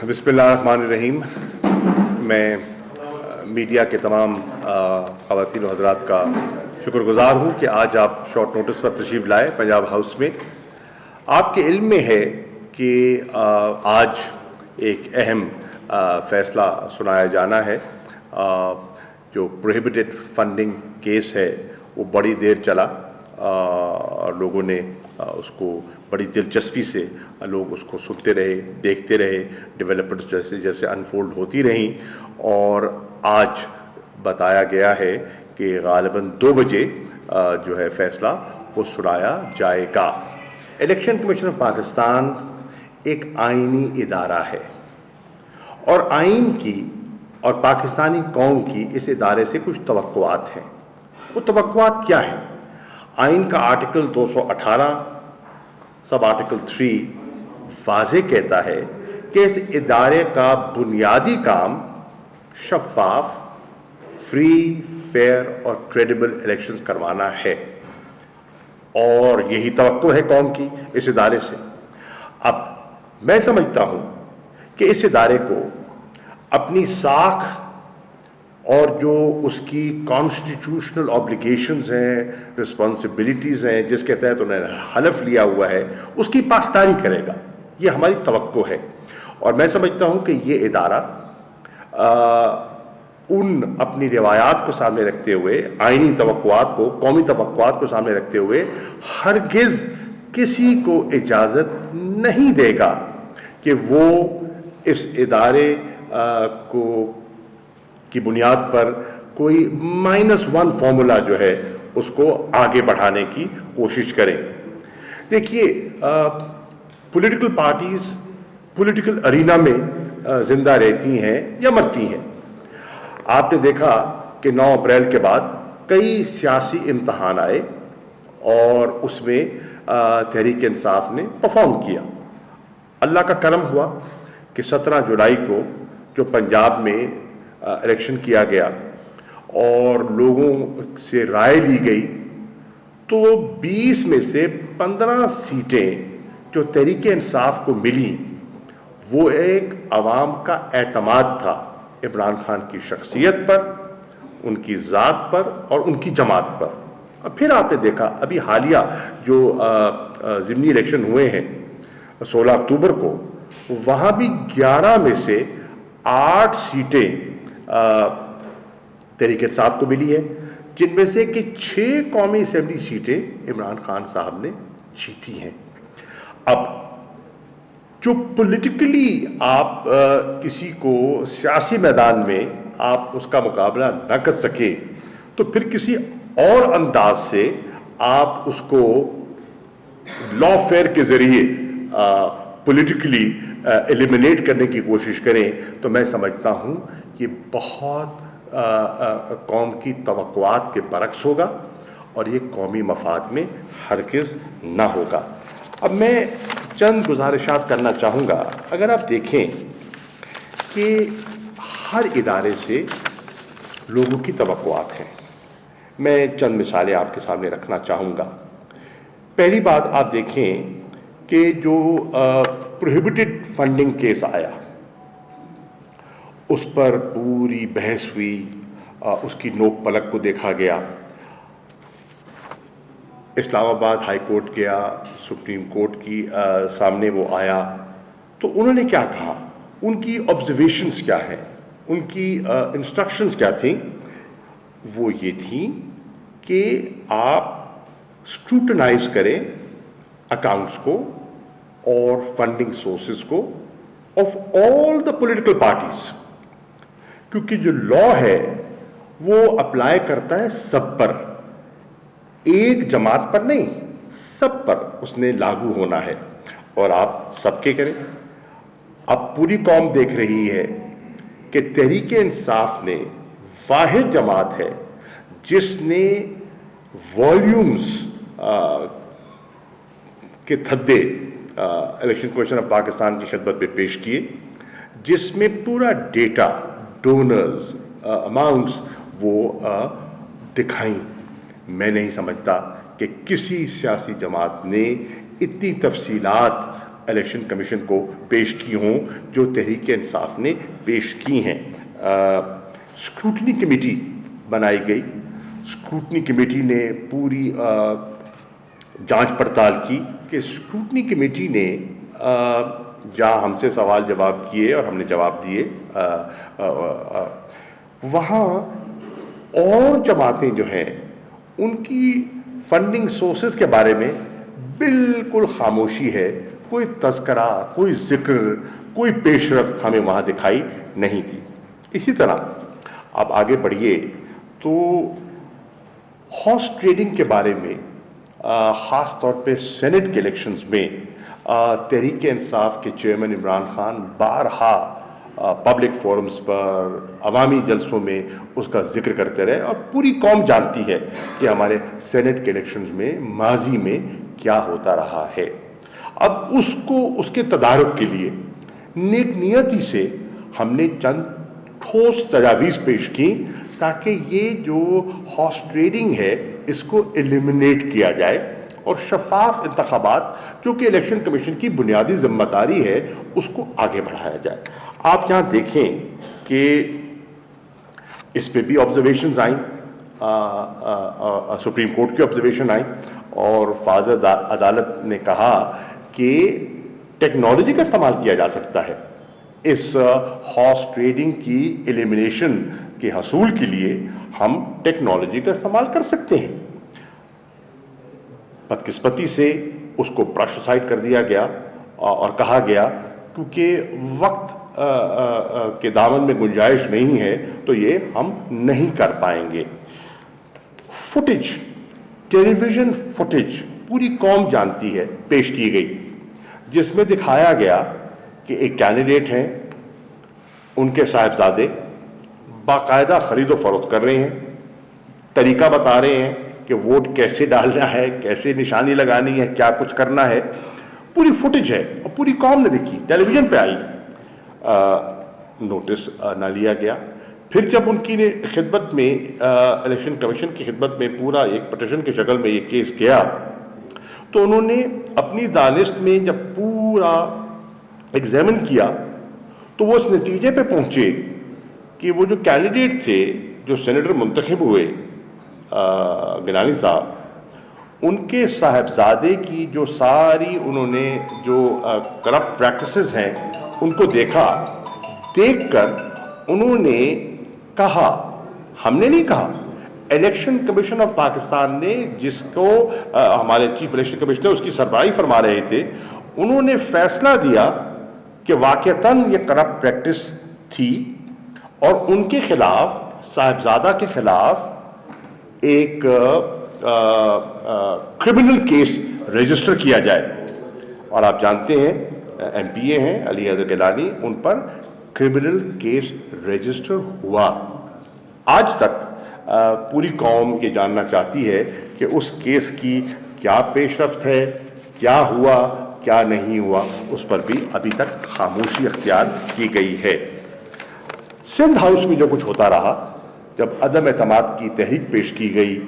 بسم اللہ الرحمن الرحیم. میں میڈیا کے تمام خواتین و حضرات کا شکر گزار ہوں کہ آج آپ شارٹ نوٹس پر تشریف لائے پنجاب ہاؤس میں. آپ کے علم میں ہے کہ آج ایک اہم فیصلہ سنایا جانا ہے. جو پروہیبٹڈ فنڈنگ کیس ہے وہ بڑی دیر چلا اور لوگوں نے اس کو بڑی دلچسپی سے لوگ اس کو سنتے رہے, دیکھتے رہے, ڈیولپمنٹس جیسے جیسے انفولڈ ہوتی رہیں, اور آج بتایا گیا ہے کہ غالباً 2 بجے جو ہے فیصلہ وہ سنایا جائے گا. الیکشن کمیشن آف پاکستان ایک آئینی ادارہ ہے اور آئین کی اور پاکستانی قوم کی اس ادارے سے کچھ توقعات ہیں. وہ توقعات کیا ہیں؟ آئین کا آرٹیکل 218 سب آرٹیکل 3 واضح کہتا ہے کہ اس ادارے کا بنیادی کام شفاف, فری, فیئر اور کریڈیبل الیکشنز کروانا ہے, اور یہی توقع ہے قوم کی اس ادارے سے. اب میں سمجھتا ہوں کہ اس ادارے کو اپنی ساکھ اور جو اس کی کانسٹیٹیوشنل آبلیگیشنز ہیں, رسپانسبلٹیز ہیں, جس کے تحت انہوں نے حلف لیا ہوا ہے, اس کی پاسداری کرے گا. یہ ہماری توقع ہے, اور میں سمجھتا ہوں کہ یہ ادارہ اپنی روایات کو سامنے رکھتے ہوئے, آئینی توقعات کو, قومی توقعات کو سامنے رکھتے ہوئے ہرگز کسی کو اجازت نہیں دے گا کہ وہ اس ادارے کی بنیاد پر کوئی -1 فارمولا جو ہے اس کو آگے بڑھانے کی کوشش کریں. دیکھیے, پولیٹیکل پارٹیز پولیٹیکل ارینا میں زندہ رہتی ہیں یا مرتی ہیں. آپ نے دیکھا کہ 9 اپریل کے بعد کئی سیاسی امتحان آئے اور اس میں تحریک انصاف نے پرفارم کیا. اللہ کا کرم ہوا کہ 17 جولائی کو جو پنجاب میں الیکشن کیا گیا اور لوگوں سے رائے لی گئی, تو 20 میں سے 15 سیٹیں جو تحریک انصاف کو ملی وہ ایک عوام کا اعتماد تھا عمران خان کی شخصیت پر, ان کی ذات پر اور ان کی جماعت پر. اور پھر آپ نے دیکھا ابھی حالیہ جو ضمنی الیکشن ہوئے ہیں 16 اکتوبر کو, وہاں بھی 11 میں سے 8 سیٹیں تحریک انصاف کو ملی ہے, جن میں سے کہ 6 قومی اسمبلی سیٹیں عمران خان صاحب نے جیتی ہیں. اب جو پولیٹیکلی آپ کسی کو سیاسی میدان میں آپ اس کا مقابلہ نہ کر سکیں, تو پھر کسی اور انداز سے آپ اس کو لا فیئر کے ذریعے پولیٹیکلی ایلیمینیٹ کرنے کی کوشش کریں, تو میں سمجھتا ہوں یہ بہت قوم کی توقعات کے برعکس ہوگا اور یہ قومی مفاد میں ہرگز نہ ہوگا. اب میں چند گزارشات کرنا چاہوں گا. اگر آپ دیکھیں کہ ہر ادارے سے لوگوں کی توقعات ہیں, میں چند مثالیں آپ کے سامنے رکھنا چاہوں گا. پہلی بات آپ دیکھیں کہ جو پروہیبٹڈ فنڈنگ کیس آیا, اس پر پوری بحث ہوئی, اس کی نوک پلک کو دیکھا گیا. اسلام آباد ہائی کورٹ گیا, سپریم کورٹ کی سامنے وہ آیا, تو انہوں نے کیا کہا, ان کی آبزرویشنز کیا ہیں, ان کی انسٹرکشنز کیا تھیں. وہ یہ تھیں کہ آپ اسکروٹنائز کریں اکاؤنٹس کو اور فنڈنگ سورسز کو of all the political parties, کیونکہ جو لا ہے وہ اپلائی کرتا ہے سب پر, ایک جماعت پر نہیں, سب پر اس نے لاگو ہونا ہے, اور آپ سب کے کریں. اب پوری قوم دیکھ رہی ہے کہ تحریک انصاف نے واحد جماعت ہے جس نے والیومز کے تھدے الیکشن کمیشن آف پاکستان کی خدمت میں پیش کیے, جس میں پورا ڈیٹا, ڈونرز, اماؤنٹس وہ دکھائیں. میں نہیں سمجھتا کہ کسی سیاسی جماعت نے اتنی تفصیلات الیکشن کمیشن کو پیش کی ہوں جو تحریک انصاف نے پیش کی ہیں. اسکروٹنی کمیٹی بنائی گئی. اسکروٹنی کمیٹی نے پوری جانچ پڑتال کی کہ اسکروٹنی کمیٹی نے جہاں ہم سے سوال جواب کیے اور ہم نے جواب دیے وہاں اور جماعتیں جو ہیں ان کی فنڈنگ سورسز کے بارے میں بالکل خاموشی ہے. کوئی تذکرہ، کوئی ذکر، کوئی پیش رفت ہمیں وہاں دکھائی نہیں دی. اسی طرح آپ آگے بڑھیے تو ہارس ٹریڈنگ کے بارے میں خاص طور پہ سینٹ کے الیکشنز میں تحریک انصاف کے چیئرمین عمران خان بارہا پبلک فورمز پر، عوامی جلسوں میں اس کا ذکر کرتے رہے اور پوری قوم جانتی ہے کہ ہمارے سینٹ کے الیکشنز میں ماضی میں کیا ہوتا رہا ہے. اب اس کے تدارک کے لیے نیک نیتی سے ہم نے چند ٹھوس تجاویز پیش کی تاکہ یہ جو ہارس ٹریڈنگ ہے اس کو ایلیمنیٹ کیا جائے اور شفاف انتخابات جو کہ الیکشن کمیشن کی بنیادی ذمہ داری ہے اس کو آگے بڑھایا جائے. آپ یہاں دیکھیں کہ اس پہ بھی آبزرویشنز آئیں، سپریم کورٹ کی آبزرویشن آئیں اور فاض عدالت نے کہا کہ ٹیکنالوجی کا استعمال کیا جا سکتا ہے اس ہارس ٹریڈنگ کی ایلیمنیشن کے حصول کے لیے. ہم ٹیکنالوجی کا استعمال کر سکتے ہیں. بدقسمتی سے اس کو برش سائڈ کر دیا گیا اور کہا گیا کیونکہ وقت کے دامن میں گنجائش نہیں ہے تو یہ ہم نہیں کر پائیں گے. فوٹیج، ٹیلی ویژن فوٹیج پوری قوم جانتی ہے، پیش کی گئی جس میں دکھایا گیا کہ ایک کینڈیڈیٹ ہیں، ان کے صاحبزادے باقاعدہ خرید و فروخت کر رہے ہیں، طریقہ بتا رہے ہیں کہ ووٹ کیسے ڈالنا ہے، کیسے نشانی لگانی ہے، کیا کچھ کرنا ہے. پوری فوٹیج ہے اور پوری قوم نے دیکھی، ٹیلی ویژن پہ آئی. نوٹس نہ لیا گیا. پھر جب ان کی خدمت میں الیکشن کمیشن کی خدمت میں پورا ایک پٹیشن کی شکل میں یہ کیس گیا تو انہوں نے اپنی دانست میں جب پورا ایگزامن کیا تو وہ اس نتیجے پہ پہنچے کہ وہ جو کینڈیڈیٹ تھے جو سینیٹر منتخب ہوئے گیلانی صاحب، ان کے صاحبزادے کی جو ساری انہوں نے جو کرپٹ پریکٹسز ہیں ان کو دیکھا. دیکھ کر انہوں نے کہا، ہم نے نہیں کہا، الیکشن کمیشن آف پاکستان نے جس کو ہمارے چیف الیکشن کمشنر اس کی سربراہی فرما رہے تھے، انہوں نے فیصلہ دیا کہ واقعتاً یہ کرپٹ پریکٹس تھی اور ان کے خلاف، صاحبزادہ کے خلاف ایک کرمنل کیس رجسٹر کیا جائے. اور آپ جانتے ہیں ایم پی اے ہیں علی حیدر گیلانی، ان پر کرمنل کیس رجسٹر ہوا. آج تک پوری قوم یہ جاننا چاہتی ہے کہ اس کیس کی کیا پیش رفت ہے، کیا ہوا، کیا نہیں ہوا. اس پر بھی ابھی تک خاموشی اختیار کی گئی ہے. سندھ ہاؤس میں جو کچھ ہوتا رہا، جب عدم اعتماد کی تحریک پیش کی گئی،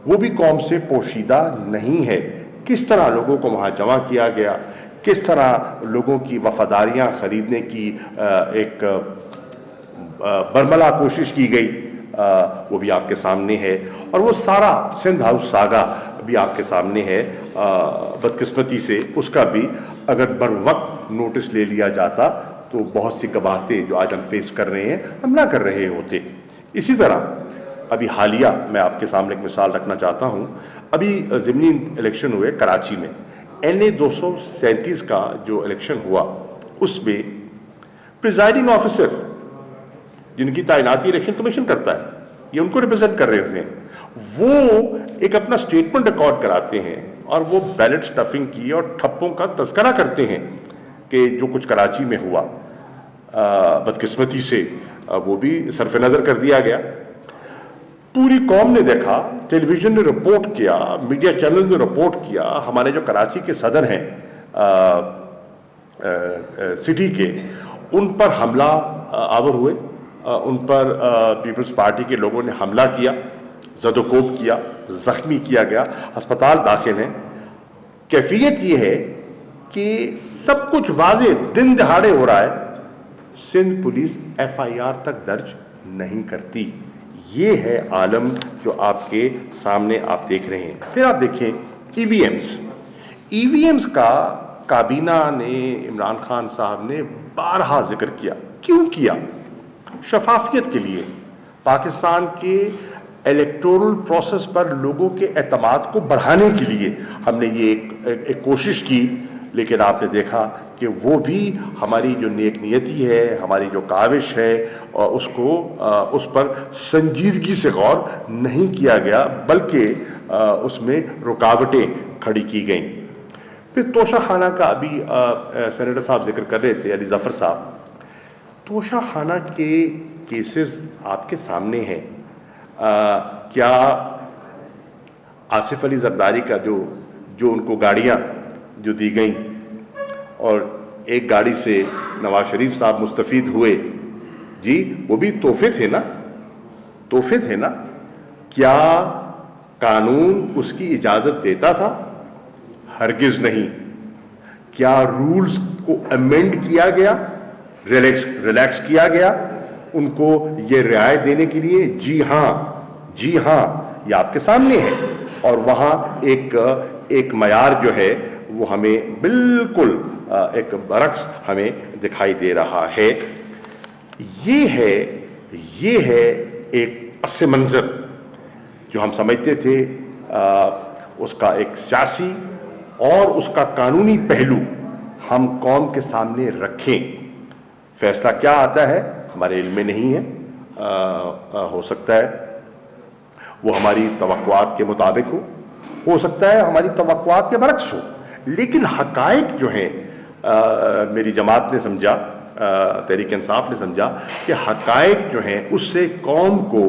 وہ بھی قوم سے پوشیدہ نہیں ہے. کس طرح لوگوں کو وہاں جمع کیا گیا، کس طرح لوگوں کی وفاداریاں خریدنے کی ایک برملا کوشش کی گئی، وہ بھی آپ کے سامنے ہے. اور وہ سارا سندھ ہاؤس ساگا بھی آپ کے سامنے ہے. بدقسمتی سے اس کا بھی اگر بر وقت نوٹس لے لیا جاتا تو بہت سی قباحتیں جو آج ہم فیس کر رہے ہیں ہم نہ کر رہے ہوتے. اسی طرح ابھی حالیہ میں آپ کے سامنے ایک مثال رکھنا چاہتا ہوں. ابھی ضمنی الیکشن ہوئے کراچی میں، NA 237 کا جو الیکشن ہوا اس میں پریزائڈنگ آفیسر جن کی تعیناتی الیکشن کمیشن کرتا ہے، یہ ان کو ریپرزینٹ کر رہے ہوتے ہیں، وہ ایک اپنا سٹیٹمنٹ ریکارڈ کراتے ہیں اور وہ بیلٹ سٹفنگ کی اور ٹھپوں کا تذکرہ کرتے ہیں کہ جو کچھ کراچی میں ہوا. بدقسمتی سے وہ بھی صرف نظر کر دیا گیا. پوری قوم نے دیکھا، ٹیلی ویژن نے رپورٹ کیا، میڈیا چینل نے رپورٹ کیا. ہمارے جو کراچی کے صدر ہیں سٹی کے، ان پر حملہ آور ہوئے، ان پر پیپلز پارٹی کے لوگوں نے حملہ کیا، زد و کوب کیا، زخمی کیا گیا، ہسپتال داخل ہیں. کیفیت یہ ہے کہ سب کچھ واضح دن دہاڑے ہو رہا ہے، سندھ پولیس FIR تک درج نہیں کرتی. یہ ہے عالم جو آپ کے سامنے آپ دیکھ رہے ہیں. پھر آپ دیکھیں EVMs کا کابینہ نے، عمران خان صاحب نے بارہا ذکر کیا. کیوں کیا؟ شفافیت کے لیے، پاکستان کے الیکٹورل پروسیس پر لوگوں کے اعتماد کو بڑھانے کے لیے ہم نے یہ ایک کوشش کی. لیکن آپ نے دیکھا کہ وہ بھی ہماری جو نیک نیتی ہے، ہماری جو کاوش ہے، اس پر سنجیدگی سے غور نہیں کیا گیا، بلکہ اس میں رکاوٹیں کھڑی کی گئیں. پھر توشہ خانہ کا ابھی سینیٹر صاحب ذکر کر رہے تھے، علی ظفر صاحب. توشہ خانہ کے کیسز آپ کے سامنے ہیں. کیا آصف علی زرداری کا جو ان کو گاڑیاں جو دی گئیں اور ایک گاڑی سے نواز شریف صاحب مستفید ہوئے، جی وہ بھی تحفے تھے نا. کیا قانون اس کی اجازت دیتا تھا؟ ہرگز نہیں. کیا رولز کو امینڈ کیا گیا، ریلیکس کیا گیا ان کو یہ رعایت دینے کے لیے؟ جی ہاں، یہ آپ کے سامنے ہے. اور وہاں ایک معیار جو ہے وہ ہمیں بالکل ایک برعکس ہمیں دکھائی دے رہا ہے. یہ ہے ایک پس منظر جو ہم سمجھتے تھے اس کا ایک سیاسی اور اس کا قانونی پہلو ہم قوم کے سامنے رکھیں. فیصلہ کیا آتا ہے ہمارے علم میں نہیں ہے. ہو سکتا ہے وہ ہماری توقعات کے مطابق ہو سکتا ہے ہماری توقعات کے برعکس ہو. لیکن حقائق جو ہیں، میری جماعت نے سمجھا، تحریک انصاف نے سمجھا کہ حقائق جو ہیں اس سے قوم کو،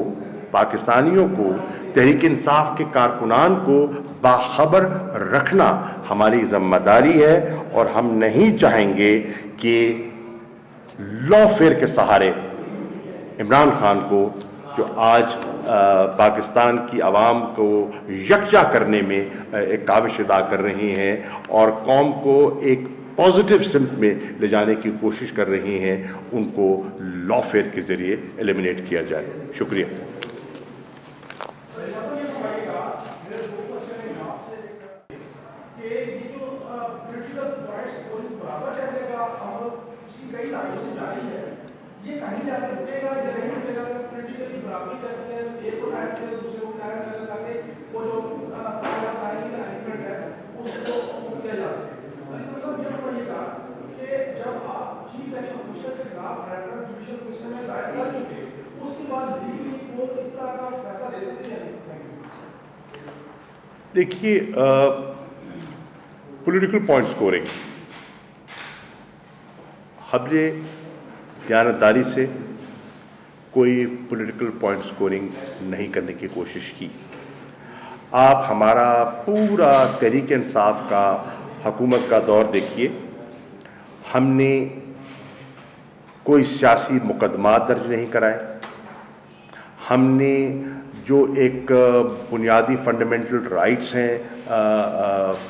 پاکستانیوں کو، تحریک انصاف کے کارکنان کو باخبر رکھنا ہماری ذمہ داری ہے. اور ہم نہیں چاہیں گے کہ لا فیئر کے سہارے عمران خان کو، جو آج پاکستان کی عوام کو یکجا کرنے میں ایک کاوش ادا کر رہی ہیں اور قوم کو ایک پازیٹیو سمت میں لے جانے کی کوشش کر رہی ہیں، ان کو لا فیئر کے ذریعے ایلیمنیٹ کیا جائے. شکریہ. دیکھیے، پولیٹیکل پوائنٹ سکورنگ، ہم نے دیانتداری سے کوئی پولیٹیکل پوائنٹ سکورنگ نہیں کرنے کی کوشش کی. آپ ہمارا پورا تحریک انصاف کا حکومت کا دور دیکھیے. ہم نے کوئی سیاسی مقدمات درج نہیں کرائے. ہم نے جو ایک بنیادی فنڈامنٹل رائٹس ہیں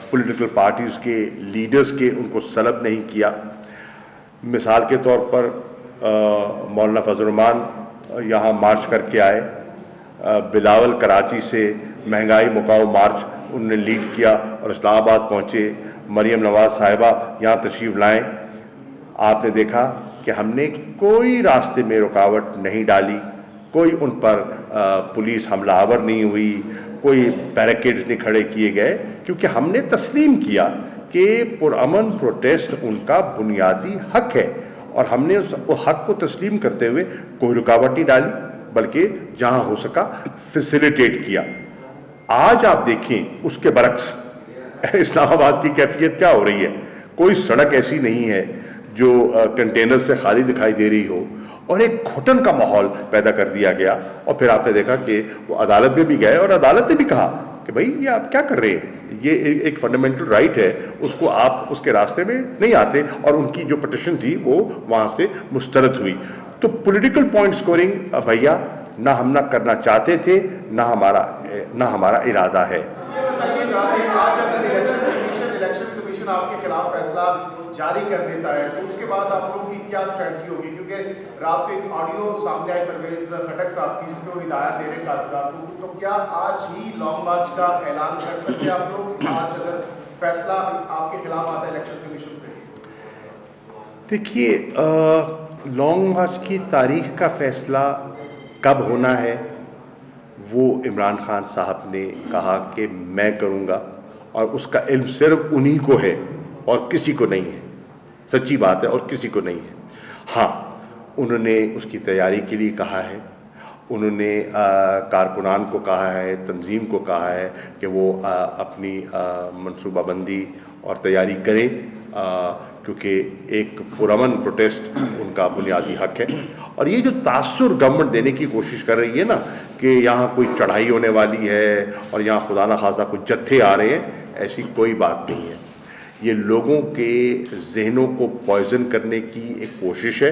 پولیٹیکل پارٹیز کے لیڈرز کے، ان کو سلب نہیں کیا. مثال کے طور پر مولانا فضل الرحمان یہاں مارچ کر کے آئے. بلاول کراچی سے مہنگائی مکاؤ مارچ انہوں نے لیڈ کیا اور اسلام آباد پہنچے. مریم نواز صاحبہ یہاں تشریف لائیں. آپ نے دیکھا کہ ہم نے کوئی راستے میں رکاوٹ نہیں ڈالی، کوئی ان پر پولیس حملہ آور نہیں ہوئی، کوئی بیریکیڈز نہیں کھڑے کیے گئے، کیونکہ ہم نے تسلیم کیا کہ پرامن پروٹیسٹ ان کا بنیادی حق ہے. اور ہم نے اس حق کو تسلیم کرتے ہوئے کوئی رکاوٹ نہیں ڈالی، بلکہ جہاں ہو سکا فیسیلیٹیٹ کیا. آج آپ دیکھیں اس کے برعکس اسلام آباد کی کیفیت کیا ہو رہی ہے. کوئی سڑک ایسی نہیں ہے جو کنٹینر سے خالی دکھائی دے رہی ہو، اور ایک گھٹن کا ماحول پیدا کر دیا گیا. اور پھر آپ نے دیکھا کہ وہ عدالت میں بھی گئے اور عدالت نے بھی کہا کہ بھائی یہ آپ کیا کر رہے ہیں، یہ ایک فنڈامنٹل رائٹ ہے، اس کو آپ اس کے راستے میں نہیں آتے. اور ان کی جو پٹیشن تھی وہ وہاں سے مسترد ہوئی. تو پولیٹیکل پوائنٹ سکورنگ بھیا نہ ہم نہ کرنا چاہتے تھے، نہ ہمارا ارادہ ہے. کمیشن آپ کے خلاف فیصلہ جاری کر دیتا ہے تو اس کے بعد آپ لوگوں کی کیا اسٹریٹجی ہوگی؟ کیونکہ رات کو ایک آڈیو سامنے آئی پرویز خٹک صاحب کی جس میں وہ ہدایت دے رہے ہیں کارکنان کو، تو کیا آج ہی لانگ مارچ کا اعلان کر سکتے ہیں آپ لوگ آج اگر فیصلہ آپ کے خلاف آتا ہے الیکشن کمیشن پہ؟ دیکھیے، لانگ مارچ کی تاریخ کا فیصلہ کب ہونا ہے وہ عمران خان صاحب نے کہا کہ میں کروں گا، اور اس کا علم صرف انہی کو ہے اور کسی کو نہیں ہے. سچی بات ہے، اور کسی کو نہیں ہے. ہاں، انہوں نے اس کی تیاری کے لیے کہا ہے، انہوں نے کارکنان کو کہا ہے، تنظیم کو کہا ہے کہ وہ اپنی منصوبہ بندی اور تیاری کریں، کیونکہ ایک پرامن پروٹیسٹ ان کا بنیادی حق ہے. اور یہ جو تاثر گورنمنٹ دینے کی کوشش کر رہی ہے نا کہ یہاں کوئی چڑھائی ہونے والی ہے اور یہاں خدا نخواستہ کچھ جتھے آ رہے ہیں، ایسی کوئی بات نہیں ہے. یہ لوگوں کے ذہنوں کو پوائزن کرنے کی ایک کوشش ہے.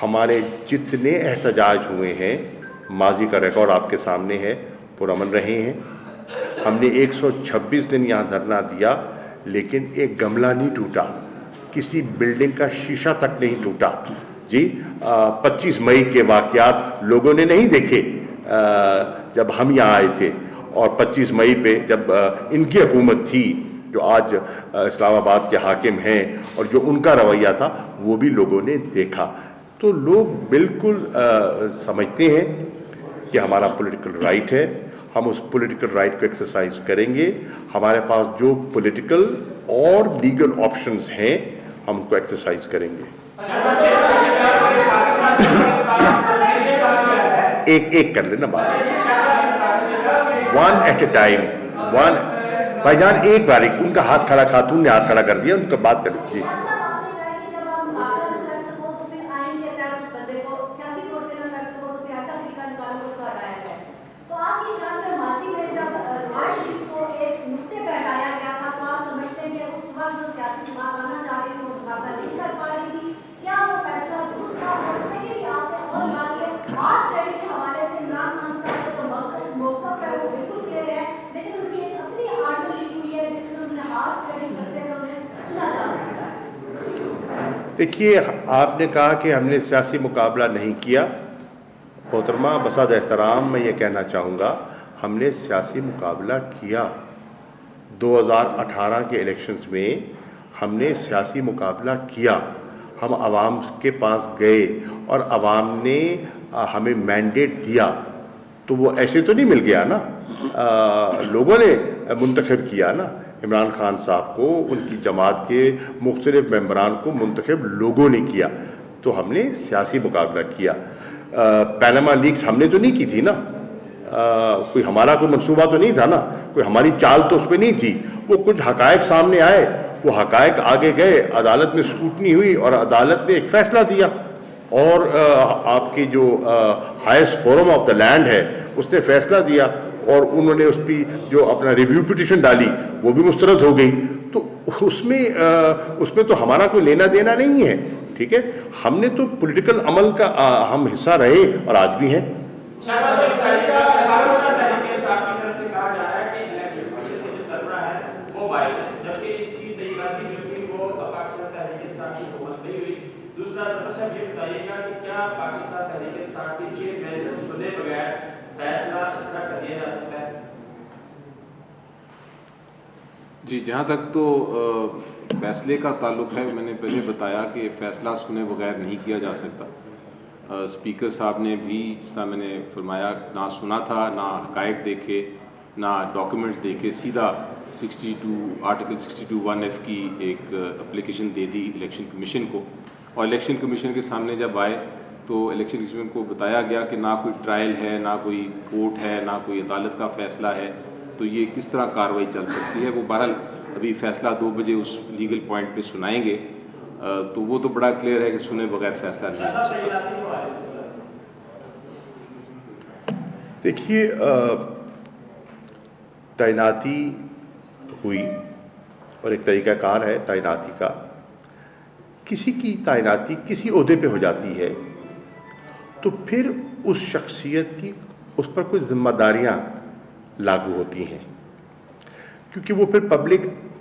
ہمارے جتنے احتجاج ہوئے ہیں، ماضی کا ریکارڈ آپ کے سامنے ہے، پرامن رہے ہیں. ہم نے 126 دن یہاں دھرنا دیا لیکن ایک گملہ نہیں ٹوٹا، کسی بلڈنگ کا شیشہ تک نہیں ٹوٹا. جی 25 مئی کے واقعات لوگوں نے نہیں دیکھے جب ہم یہاں آئے تھے، اور 25 مئی پہ جب ان کی حکومت تھی جو آج اسلام آباد کے حاکم ہیں، اور جو ان کا رویہ تھا وہ بھی لوگوں نے دیکھا. تو لوگ بالکل سمجھتے ہیں کہ ہمارا پولیٹیکل رائٹ ہے، ہم اس پولیٹیکل رائٹ کو ایکسرسائز کریں گے. ہمارے پاس جو پولیٹیکل اور لیگل آپشنز ہیں ہم ان کو ایکسرسائز کریں گے. ایک کر لینا بات، ون ایٹ اے ٹائم. بھائی جان ایک بار، ان کا ہاتھ کھڑا، خاتون نے ہاتھ کھڑا کر دیا، ان کا بات کر لیجیے. دیکھیے، آپ نے کہا کہ ہم نے سیاسی مقابلہ نہیں کیا. محترمہ بصد احترام میں یہ کہنا چاہوں گا ہم نے سیاسی مقابلہ کیا. 2018 کے الیکشنز میں ہم نے سیاسی مقابلہ کیا. ہم عوام کے پاس گئے اور عوام نے ہمیں مینڈیٹ دیا. تو وہ ایسے تو نہیں مل گیا نا، لوگوں نے منتخب کیا نا عمران خان صاحب کو، ان کی جماعت کے مختلف ممبران کو منتخب لوگوں نے کیا. تو ہم نے سیاسی مقابلہ کیا. پیناما لیکس ہم نے تو نہیں کی تھی نا، کوئی ہمارا کوئی منصوبہ تو نہیں تھا نا، کوئی ہماری چال تو اس پہ نہیں تھی. وہ کچھ حقائق سامنے آئے، وہ حقائق آگے گئے، عدالت میں اسکروٹنی ہوئی اور عدالت نے ایک فیصلہ دیا، اور آپ کی جو highest forum of the land ہے اس نے فیصلہ دیا، اور انہوں نے اس پہ جو اپنا ریویو پٹیشن ڈالی وہ بھی مسترد ہو گئی. تو اس میں تو ہمارا کوئی لینا دینا نہیں ہے. ٹھیک ہے، ہم نے تو پولیٹیکل عمل کا ہم حصہ رہے اور آج بھی ہیں. دوسرا صاحب یہ بتائیے گا کہ کیا پاکستان تحریک انصاف کے چیئرمین کو سنے بغیر فیصلہ اس طرح کر دیا جا سکتا ہے؟ جی، جہاں تک تو فیصلے کا تعلق ہے، میں نے پہلے بتایا کہ فیصلہ سنے بغیر نہیں کیا جا سکتا. اسپیکر صاحب نے بھی جس طرح میں نے فرمایا نہ سنا تھا، نہ حقائق دیکھے، نہ ڈاکیومنٹس دیکھے، سیدھا آرٹیکل 62(1)(f) کی ایک اپلیکیشن دے دی الیکشن کمیشن کو. اور الیکشن کمیشن کے سامنے جب آئے تو الیکشن کمیشن کو بتایا گیا کہ نہ کوئی ٹرائل ہے، نہ کوئی کورٹ ہے، نہ کوئی عدالت کا فیصلہ ہے، تو یہ کس طرح کارروائی چل سکتی ہے. وہ بہرحال ابھی فیصلہ 2 بجے اس لیگل پوائنٹ پہ سنائیں گے، تو وہ تو بڑا کلیئر ہے کہ سنے بغیر فیصلہ نہیں ہو سکتا. دیکھیے، تعیناتی ہوئی اور ایک طریقہ کار ہے تعیناتی کا. کسی کی تعیناتی کسی عہدے پہ ہو جاتی ہے تو پھر اس شخصیت کی اس پر کچھ ذمہ داریاں لاگو ہوتی ہیں، کیونکہ وہ پھر پبلک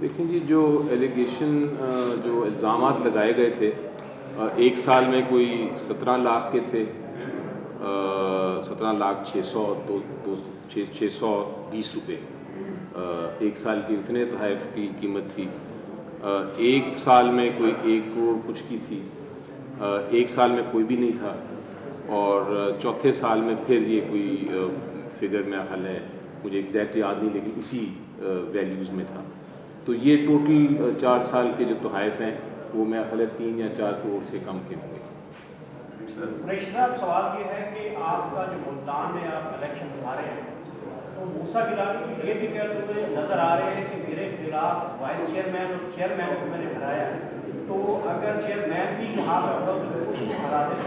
دیکھیں جی، جو ایلیگیشن جو الزامات لگائے گئے تھے، ایک سال میں کوئی 17 لاکھ کے تھے، 17,620 روپے ایک سال کی اتنے تحائف کی قیمت تھی. ایک سال میں کوئی 1 کروڑ کچھ کی تھی، ایک سال میں کوئی بھی نہیں تھا، اور چوتھے سال میں پھر یہ کوئی فگر میں خیال ہے، مجھے ایگزیکٹ یاد نہیں لیکن اسی ویلیوز میں تھا. تو یہ ٹوٹل 4 سال کے جو تحائف ہیں وہ میں خیال ہے 3 یا 4 کروڑ سے کم کے ہوں گے. قریشی صاحب، سوال یہ ہے کہ آپ کا جو ملتان میں آپ الیکشن اٹھا رہے ہیں تو موسیٰ گیلانی تو یہ بھی کہتے ہوئے نظر آ رہے ہیں کہ میرے خلاف وائس چیئرمین اور چیئرمین کو میں نے ہرایا ہے، تو اگر چیئرمین بھی یہاں پر ہو تو اس کو ہرا دیں.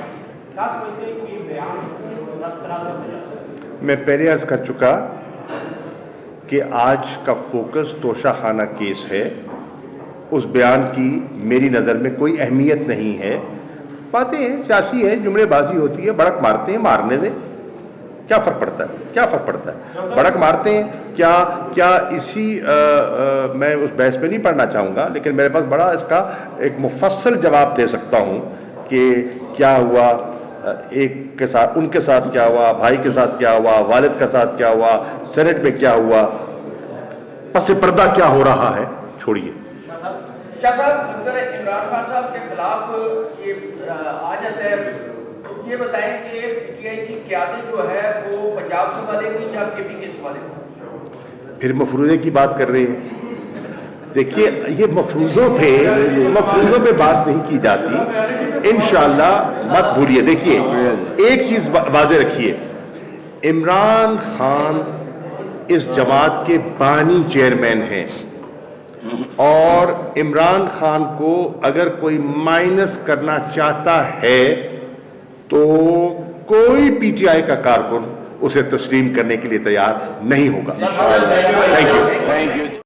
کیا سمجھتے ہیں کہ یہ بیان کس طرح سے ہو جاتا ہے؟ میں پہلے عرض کر چکا کہ آج کا فوکس توشہ خانہ کیس ہے. اس بیان کی میری نظر میں کوئی اہمیت نہیں ہے. باتیں ہیں، سیاسی ہے، جملے بازی ہوتی ہے، بڑک مارتے ہیں، مارنے دیں، کیا فرق پڑتا ہے؟ کیا فرق پڑتا ہے؟ بڑک مارتے ہیں کیا اسی میں اس بحث پہ نہیں پڑھنا چاہوں گا، لیکن میرے پاس بڑا اس کا ایک مفصل جواب دے سکتا ہوں کہ کیا ہوا، ایک کے ساتھ، ان کے ساتھ کیا ہوا، بھائی کے ساتھ کیا ہوا، والد کے ساتھ کیا ہوا، سینٹ میں کیا ہوا، پس پردہ کیا ہو رہا ہے، چھوڑیے. شاہ صاحب، اگر عمران خان صاحب کے خلاف یہ آ جاتا ہے تو یہ بتائیں کہ پی ٹی آئی کی قیادت جو ہے وہ پنجاب سنبھالے گی یا کے پی کے سنبھالے گی؟ پھر مفروضے کی بات کر رہے ہیں. دیکھیے، یہ مفروضوں پہ بات نہیں کی جاتی، انشاءاللہ مت بھولیے. دیکھیے، ایک چیز واضح رکھیے، عمران خان اس جماعت کے بانی چیئرمین ہیں، اور عمران خان کو اگر کوئی مائنس کرنا چاہتا ہے تو کوئی پی ٹی آئی کا کارکن اسے تسلیم کرنے کے لیے تیار نہیں ہوگا. Thank you.